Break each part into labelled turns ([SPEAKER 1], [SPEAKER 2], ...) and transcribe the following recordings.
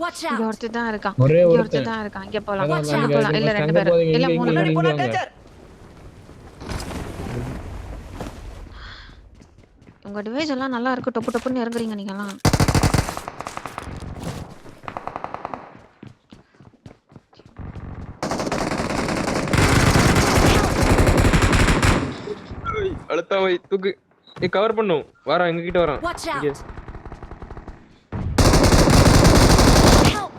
[SPEAKER 1] Watch
[SPEAKER 2] இங்க
[SPEAKER 1] out!
[SPEAKER 2] ஒருத்தன் தான் இருக்கான்.
[SPEAKER 3] ஒரே
[SPEAKER 2] இங்க
[SPEAKER 3] ஒருத்தன்.
[SPEAKER 2] ஒருத்தன் தான் இருக்கான். இங்க போலாம்.
[SPEAKER 3] அதான்
[SPEAKER 1] Watch
[SPEAKER 2] இங்க
[SPEAKER 1] out.
[SPEAKER 2] போலாம். இல்ல
[SPEAKER 3] first
[SPEAKER 2] 2
[SPEAKER 3] அங்க
[SPEAKER 2] பேர்.
[SPEAKER 3] போகாதீங்க.
[SPEAKER 2] இல்ல
[SPEAKER 3] இங்க
[SPEAKER 2] 3
[SPEAKER 3] இங்க
[SPEAKER 2] பேர்.
[SPEAKER 3] இங்க வாங்க.
[SPEAKER 2] உங்க டிவைஸ் எல்லாம் நல்லா இருக்கு. டொப்பு டொப்புன்னு இறங்குறீங்க நீங்கலாம்.
[SPEAKER 4] அழுத்தா வை தூக்கு. கவர் பண்ணும். வரான் எங்க கிட்ட வரான்.
[SPEAKER 1] Watch
[SPEAKER 4] இங்க.
[SPEAKER 1] out! Help!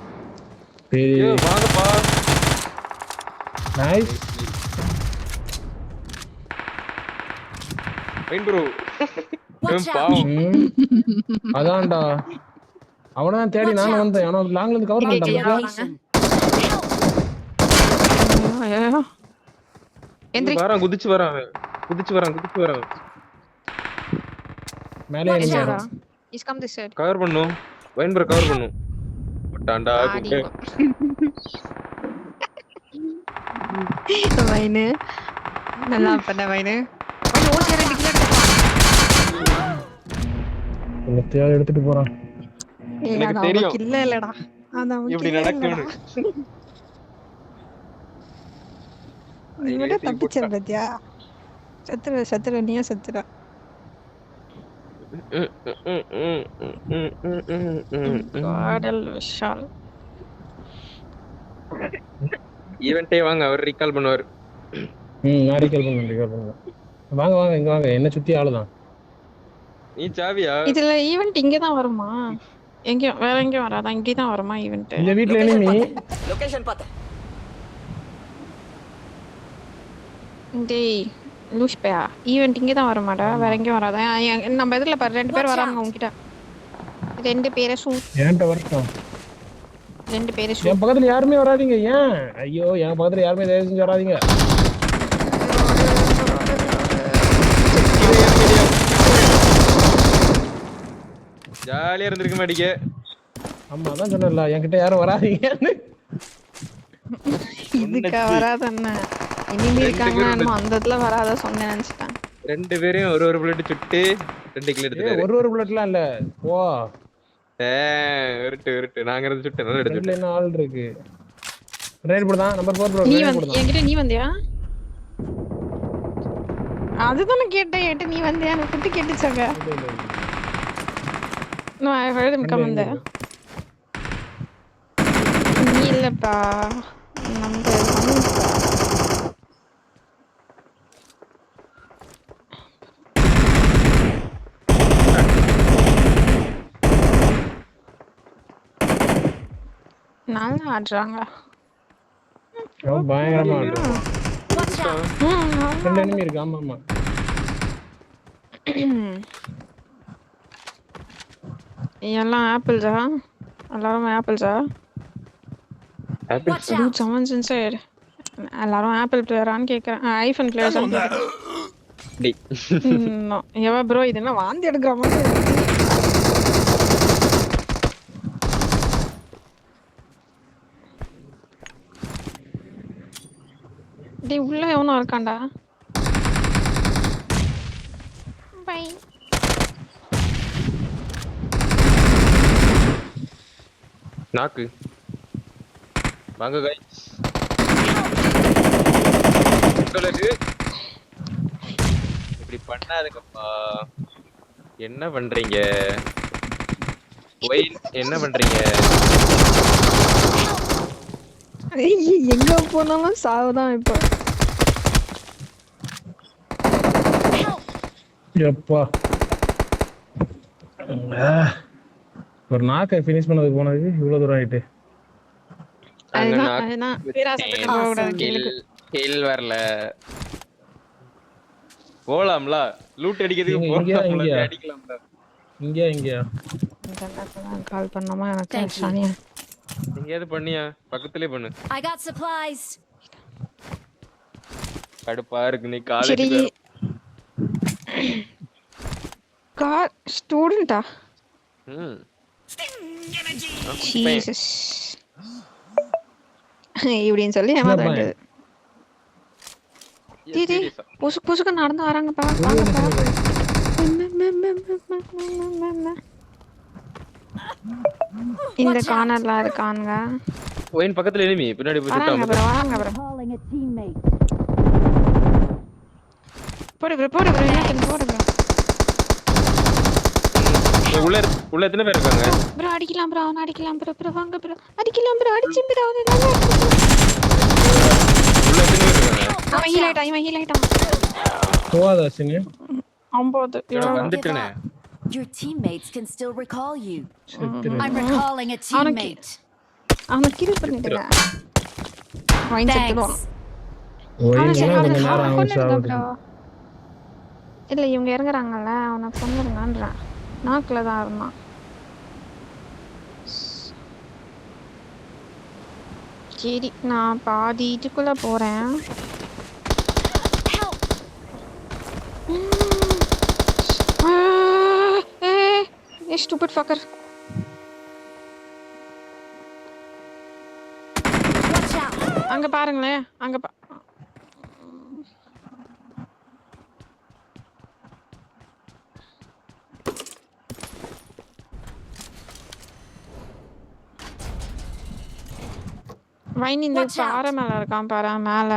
[SPEAKER 3] சரி
[SPEAKER 4] ஏய் வாங்கப்பா.
[SPEAKER 3] நைஸ்.
[SPEAKER 4] வைன் ப்ரோ.
[SPEAKER 1] Watch out!
[SPEAKER 4] பாவம்.
[SPEAKER 3] அதான்டா அவனதான் தேடி நானும் வந்தேன். ஆனா லாங்ல இருந்து கவர்
[SPEAKER 2] இங்க
[SPEAKER 3] பண்ணிட்டான்.
[SPEAKER 1] Location.
[SPEAKER 2] ஐயோ. எந்திரி.
[SPEAKER 4] வரான் குதிச்சு வரான் அவன். குதிச்சு வரான்.
[SPEAKER 3] மேலே
[SPEAKER 1] Watch
[SPEAKER 3] ஏறிங்க.
[SPEAKER 1] out.
[SPEAKER 2] He's come this side.
[SPEAKER 4] Cover பண்ணும். வைன் ப்ரோ கவர் பண்ணும். பட்டாண்டா
[SPEAKER 2] ஆடி.
[SPEAKER 4] குட்டு.
[SPEAKER 2] வைனு. நல்லா பண்ண வைனு. ஐயோ ஓடி 2 கிலோ
[SPEAKER 3] இந்த தேடி எடுத்துட்டு போறான்.
[SPEAKER 4] எனக்கு தெரியும்.
[SPEAKER 2] இல்ல இல்லடா. அதான்
[SPEAKER 4] இப்படி நடக்கும்னு.
[SPEAKER 2] நீ விட தப்பிச்ச பத்தியா? சத்துரு நீயே சத்துற. காடல் விஷால்.
[SPEAKER 4] ஈவென்ட்டே வாங்க அவர் ரீகால் பண்ணுவார்.
[SPEAKER 3] நான் ரீகால் பண்ணுங்க. வாங்க வாங்க இங்க வாங்க. என்ன சுத்தி ஆளுதான்.
[SPEAKER 4] நீ சாவியா?
[SPEAKER 2] இதுல ஈவென்ட் இங்க தான் வருமா? எங்கயும் வேற எங்கயும் வராதா? இங்க தான் வருமா ஈவென்ட்?
[SPEAKER 3] இந்த வீட்ல எனிமி.
[SPEAKER 5] லொகேஷன் பாத்து.
[SPEAKER 2] டேய் லூஸ் பையா. ஈவென்ட் இங்க தான் வருமாடா? வேற எங்கயும் வராதா? நம்ம எதிரில பாரு 2 பேர் வராங்க உன்கிட்ட. 2 பேரே
[SPEAKER 3] ஏன்ட்ட வரட்டும்.
[SPEAKER 2] 2 பேரே
[SPEAKER 3] என் பக்கத்துல யாருமே வராதீங்க. ஏன்? ஐயோ என் பக்கத்துல யாருமே தயவு செஞ்சு வராதீங்க.
[SPEAKER 4] ஜாலியா இருந்திருக்க மாட்டீங்க.
[SPEAKER 3] ஆமா அதான் சொன்னேன்ல என்கிட்ட யாரும் வராதீங்கன்னு.
[SPEAKER 2] இதுக்கா வராத என்ன? இனிமே இருக்காங்க நம்ம அந்த இடத்துல வராத சொன்னேன் நினைச்சிட்டேன்.
[SPEAKER 4] 2 பேரையும் ஒரு புல்லட் சுட்டு 2 கிலோ எடுத்துட்டாரு.
[SPEAKER 3] ஒரு புல்லட்லாம் இல்ல. போ.
[SPEAKER 4] இருட்டு நாங்க இருந்து சுட்டு நல்லா எடுத்து
[SPEAKER 3] ரெண்டுல என்ன ஆள் இருக்கு. ரைட் போடுதான் நம்பர் 4 ப்ரோ.
[SPEAKER 2] நீ
[SPEAKER 3] ரைட்
[SPEAKER 2] வந்து
[SPEAKER 3] போடுதான்.
[SPEAKER 2] என்கிட்ட நீ வந்தியா? அதுதானே கேட்டேன். என்கிட்ட நீ வந்தியா? எனக்கு குட்டி கேட்டுச்சாங்க. No, I heard him come in there. நீ இல்லப்பா. நம்ம நல்லா ஆடுறாங்க.
[SPEAKER 3] பயங்கரமா ஆடுறான்.
[SPEAKER 1] Watch out!
[SPEAKER 3] 2 எனிமி இருக்கு. ஆமா ஆமா.
[SPEAKER 2] எல்லாம் ஆப்பிள்ஸா? எல்லாரும் ஆப்பிள்ஸா?
[SPEAKER 1] Watch
[SPEAKER 2] Dude,
[SPEAKER 1] out!
[SPEAKER 2] someone's inside. எல்லாரும் ஆப்பிள் பிளேயரான்னு கேக்குறேன். ஐபோன் பிளேயர்ஸான்னு கேக்குறேன். No. ஏவா ப்ரோ இது என்ன வாந்தி எடுக்கிற மாதிரி இருக்கு. டேய் உள்ள எவனோ இருக்கான்டா. பை.
[SPEAKER 4] நாக்கு வாங்க गाइस. இப்படி பண்ணாதீங்கப்பா. என்ன பண்றீங்க? ஒய் என்ன பண்றீங்க?
[SPEAKER 2] எங்க போனாலும் சாவுதான் இப்போ.
[SPEAKER 3] எப்பா ஒரு நாக்கை ஃபினிஷ் பண்ணது போனது இவ்வளவு தூரம் ஆயிட்டு.
[SPEAKER 2] அதுதான் பேராசத்துக்கு போக கூடாது கேளுக்கு.
[SPEAKER 4] ஹில் வரல. போலாம்ல லூட் அடிக்கிறதுக்கு
[SPEAKER 3] இங்க
[SPEAKER 4] போலாம்ல அடிக்கலாம்ல.
[SPEAKER 3] இங்க
[SPEAKER 2] கால் பண்ணாம எனக்கு சானியா.
[SPEAKER 4] எங்கயாவது பண்ணியா? பக்கத்துலயே பண்ணு.
[SPEAKER 1] I got supplies.
[SPEAKER 4] கடுப்பா இருக்கு நீ
[SPEAKER 2] சரி.
[SPEAKER 4] காலேஜ்
[SPEAKER 2] கார் ஸ்டூடெண்டா? ஜீசஸ். இப்படின்னு சொல்லி ஏமாத்த வேண்டியது. தீதி புசுக்கு புசுக்கு நடந்து வராங்கப்பா. வாங்கப்பா. இந்த கார்னர்ல இருக்காங்க.
[SPEAKER 4] ஒயின் பக்கத்துல எனிமி பின்னாடி போய்
[SPEAKER 2] வராங்க
[SPEAKER 4] சுட்டாம.
[SPEAKER 2] bro, வராங்க bro.
[SPEAKER 1] Calling a teammate.
[SPEAKER 2] போடு bro, என்ன போடு bro.
[SPEAKER 4] உள்ள எத்தனை பேர் இருக்காங்க?
[SPEAKER 2] bro அடிக்கலாம் bro, அவன அடிக்கலாம் bro, வாங்க bro. அடிக்கலாம் bro, அடிச்சு bro.
[SPEAKER 4] உள்ள எத்தனை பேர் இருக்காங்க?
[SPEAKER 2] அவன் ஹீல் ஆயிட்டான்.
[SPEAKER 3] போவாத அஸ்வினி.
[SPEAKER 2] அம்போது.
[SPEAKER 4] நான் வந்துட்டேனே.
[SPEAKER 1] Your teammates can still recall you.
[SPEAKER 3] செத்துரு.
[SPEAKER 1] I'm recalling a teammate.
[SPEAKER 2] அவன கில் பண்ணிடுங்க. வாங்கி செத்துடுவான்.
[SPEAKER 3] ஒயின்லாம் கொஞ்ச நேரம் ஆகும் சாவுது.
[SPEAKER 2] இல்ல இவங்க இறங்குறாங்கல்ல, அவனை கொன்னுருங்கன்றேன். நாக்குல தான் இருந்தான். சரி நான் பாதி இதுக்குள்ள போறேன்.
[SPEAKER 1] Help!
[SPEAKER 2] Stupid fucker.
[SPEAKER 1] Watch out!
[SPEAKER 2] அங்க பாருங்களேன், அங்க வைன் இந்த
[SPEAKER 1] Watch out.
[SPEAKER 2] பாறை மேல இருக்கான் பாரு, மேல.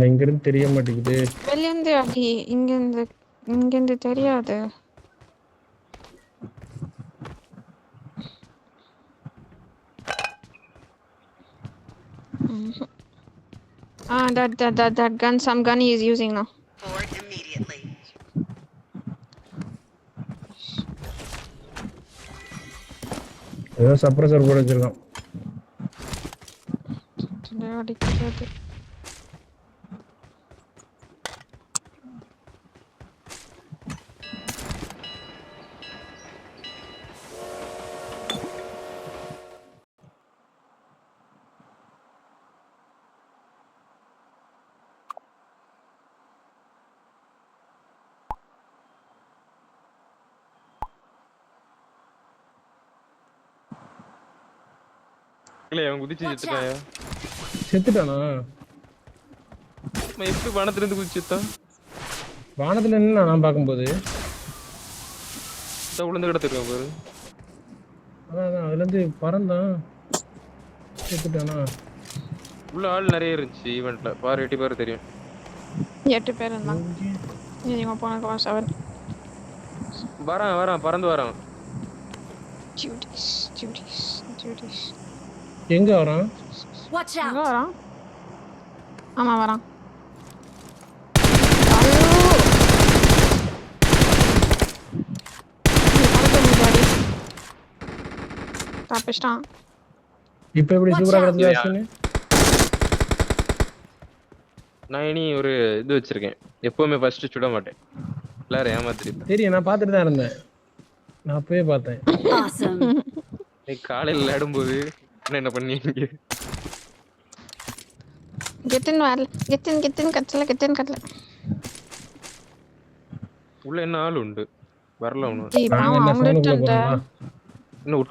[SPEAKER 3] இங்க இருந்து தெரிய மாட்டேங்குது.
[SPEAKER 2] வெளிய இருந்து அடி, இங்க இருந்து தெரியாது. That gun, some gun he is using now.
[SPEAKER 5] Board immediately.
[SPEAKER 3] ஏதோ சப்ரஸர் போட வச்சிருக்கான்.
[SPEAKER 2] அடிக்கிறது.
[SPEAKER 4] இல்ல அவன் குதிச்சு செத்துட்டாயா?
[SPEAKER 3] செத்துட்டானா?
[SPEAKER 4] அவன் எப்படி வானத்துல இருந்து குதிச்சு செத்தான்?
[SPEAKER 3] வானத்துல நின்னு நான் பாக்கும்போது
[SPEAKER 4] உளுந்து கிடத்திருக்கான் பாரு.
[SPEAKER 3] அதான் அதுல இருந்து பறந்தான். செத்துட்டானா?
[SPEAKER 4] உள்ள ஆள் நிறைய இருந்துச்சு ஈவென்ட்ல. பாரு 8 பேர் தெரியும்.
[SPEAKER 2] 8 பேர் இருந்தாங்க. நீங்க போன 7.
[SPEAKER 4] வரான் பறந்து வரான்.
[SPEAKER 2] Judies.
[SPEAKER 3] எங்க வரான்?
[SPEAKER 1] Watch
[SPEAKER 2] எங்க
[SPEAKER 1] out!
[SPEAKER 2] வரான்? ஆமா வரான். தப்பிச்சிட்டான்.
[SPEAKER 3] இப்ப எப்படி சூப்பரா கிடக்குது அஸ்வினி?
[SPEAKER 4] நான் இனி ஒரு இது வச்சிருக்கேன். எப்பவுமே ஃபர்ஸ்ட் சுட மாட்டேன். எல்லாரும் ஏமாத்திருப்பேன்.
[SPEAKER 3] தெரியும், நான் பார்த்துட்டு தான் இருந்தேன். நான் அப்பவே பார்த்தேன்.
[SPEAKER 1] Awesome.
[SPEAKER 4] நீ காலையில விளையாடும்போது என்ன பண்ணீங்க?
[SPEAKER 2] கெட்டின் கட்டல.
[SPEAKER 4] உள்ள என்ன ஆள் உண்டு? வரல ஒண்ணு.
[SPEAKER 2] பாவம் அவங்கள்ட்ட
[SPEAKER 3] போறா?
[SPEAKER 4] இன்னும் விட்டு